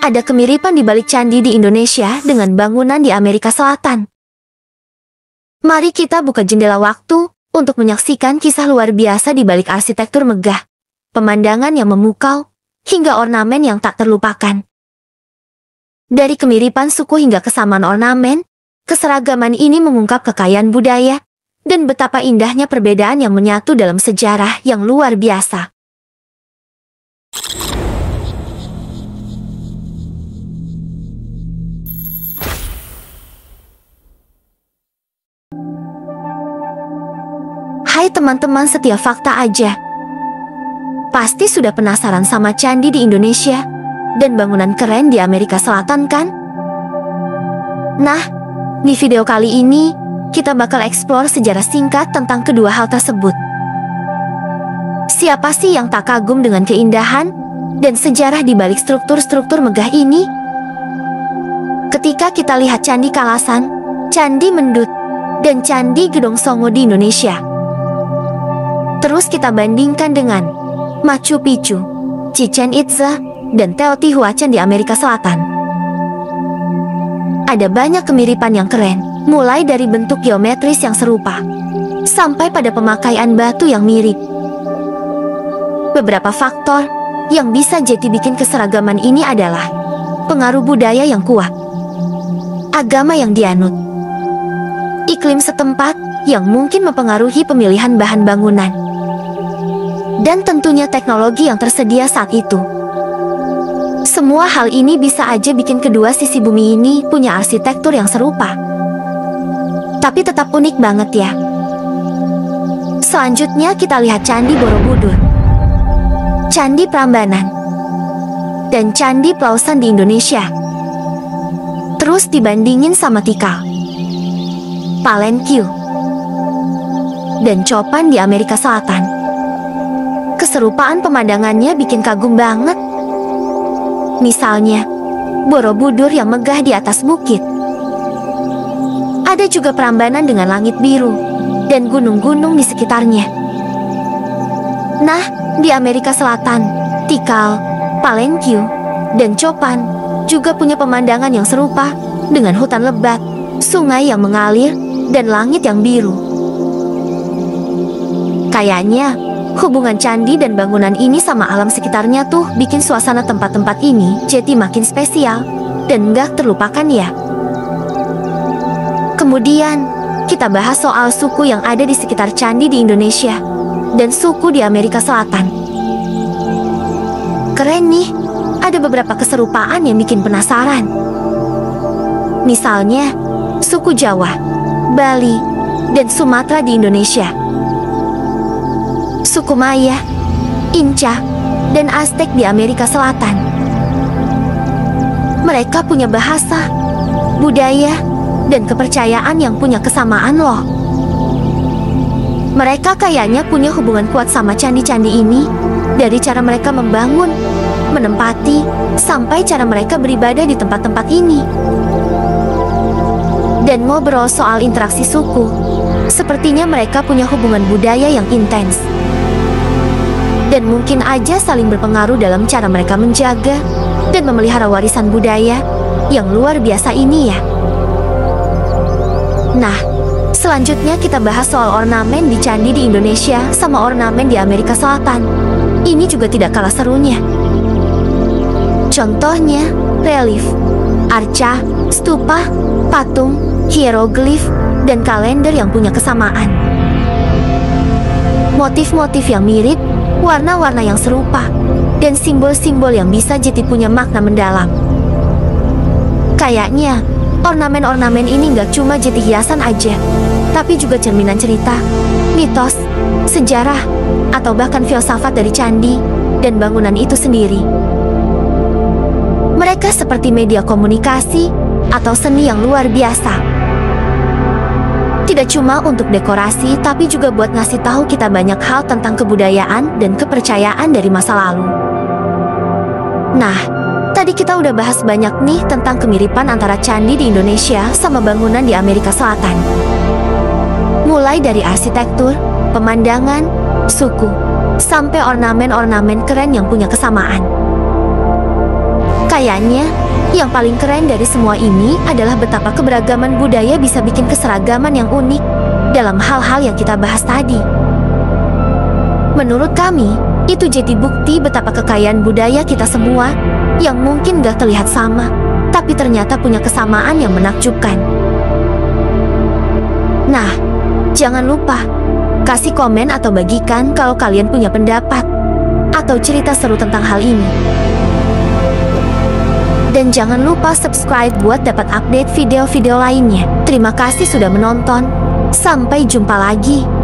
Ada kemiripan di balik candi di Indonesia dengan bangunan di Amerika Selatan. Mari kita buka jendela waktu untuk menyaksikan kisah luar biasa di balik arsitektur megah, pemandangan yang memukau, hingga ornamen yang tak terlupakan. Dari kemiripan suku hingga kesamaan ornamen, keseragaman ini mengungkap kekayaan budaya dan betapa indahnya perbedaan yang menyatu dalam sejarah yang luar biasa. Hai teman-teman setia fakta aja. Pasti sudah penasaran sama candi di Indonesia dan bangunan keren di Amerika Selatan kan? Nah, di video kali ini kita bakal eksplor sejarah singkat tentang kedua hal tersebut. Siapa sih yang tak kagum dengan keindahan dan sejarah di balik struktur-struktur megah ini? Ketika kita lihat Candi Kalasan, Candi Mendut, dan Candi Gedong Songo di Indonesia, terus kita bandingkan dengan Machu Picchu, Chichen Itza, dan Teotihuacan di Amerika Selatan. Ada banyak kemiripan yang keren, mulai dari bentuk geometris yang serupa, sampai pada pemakaian batu yang mirip. Beberapa faktor yang bisa jadi bikin keseragaman ini adalah pengaruh budaya yang kuat, agama yang dianut, iklim setempat yang mungkin mempengaruhi pemilihan bahan bangunan, dan tentunya teknologi yang tersedia saat itu. Semua hal ini bisa aja bikin kedua sisi bumi ini punya arsitektur yang serupa, tapi tetap unik banget ya. Selanjutnya kita lihat Candi Borobudur, Candi Prambanan, dan Candi Plausan di Indonesia. Terus dibandingin sama Tikal, Palenque, dan Copan di Amerika Selatan. Keserupaan pemandangannya bikin kagum banget. Misalnya, Borobudur yang megah di atas bukit. Ada juga Prambanan dengan langit biru dan gunung-gunung di sekitarnya. Nah, di Amerika Selatan, Tikal, Palenque, dan Copan juga punya pemandangan yang serupa dengan hutan lebat, sungai yang mengalir, dan langit yang biru. Kayaknya hubungan candi dan bangunan ini sama alam sekitarnya tuh bikin suasana tempat-tempat ini jadi makin spesial dan nggak terlupakan ya. Kemudian, kita bahas soal suku yang ada di sekitar candi di Indonesia dan suku di Amerika Selatan. Keren nih, ada beberapa keserupaan yang bikin penasaran. Misalnya, suku Jawa, Bali, dan Sumatera di Indonesia, suku Maya, Inca, dan Aztec di Amerika Selatan. Mereka punya bahasa, budaya, dan kepercayaan yang punya kesamaan loh. Mereka kayaknya punya hubungan kuat sama candi-candi ini, dari cara mereka membangun, menempati, sampai cara mereka beribadah di tempat-tempat ini. Dan ngobrol soal interaksi suku, sepertinya mereka punya hubungan budaya yang intens. Dan mungkin aja saling berpengaruh dalam cara mereka menjaga dan memelihara warisan budaya yang luar biasa ini ya. Nah, selanjutnya kita bahas soal ornamen di candi di Indonesia sama ornamen di Amerika Selatan. Ini juga tidak kalah serunya. Contohnya, relief, arca, stupa, patung, hieroglif, dan kalender yang punya kesamaan. Motif-motif yang mirip, warna-warna yang serupa, dan simbol-simbol yang bisa jadi punya makna mendalam. Kayaknya, ornamen-ornamen ini nggak cuma jadi hiasan aja, tapi juga cerminan cerita, mitos, sejarah, atau bahkan filsafat dari candi dan bangunan itu sendiri. Mereka seperti media komunikasi atau seni yang luar biasa. Tidak cuma untuk dekorasi, tapi juga buat ngasih tahu kita banyak hal tentang kebudayaan dan kepercayaan dari masa lalu. Nah, tadi kita udah bahas banyak nih tentang kemiripan antara candi di Indonesia sama bangunan di Amerika Selatan. Mulai dari arsitektur, pemandangan, suku, sampai ornamen-ornamen keren yang punya kesamaan. Kayaknya, yang paling keren dari semua ini adalah betapa keberagaman budaya bisa bikin keseragaman yang unik dalam hal-hal yang kita bahas tadi. Menurut kami, itu jadi bukti betapa kekayaan budaya kita semua yang mungkin gak terlihat sama, tapi ternyata punya kesamaan yang menakjubkan. Nah, jangan lupa kasih komen atau bagikan kalau kalian punya pendapat atau cerita seru tentang hal ini. Dan jangan lupa subscribe buat dapat update video-video lainnya. Terima kasih sudah menonton. Sampai jumpa lagi.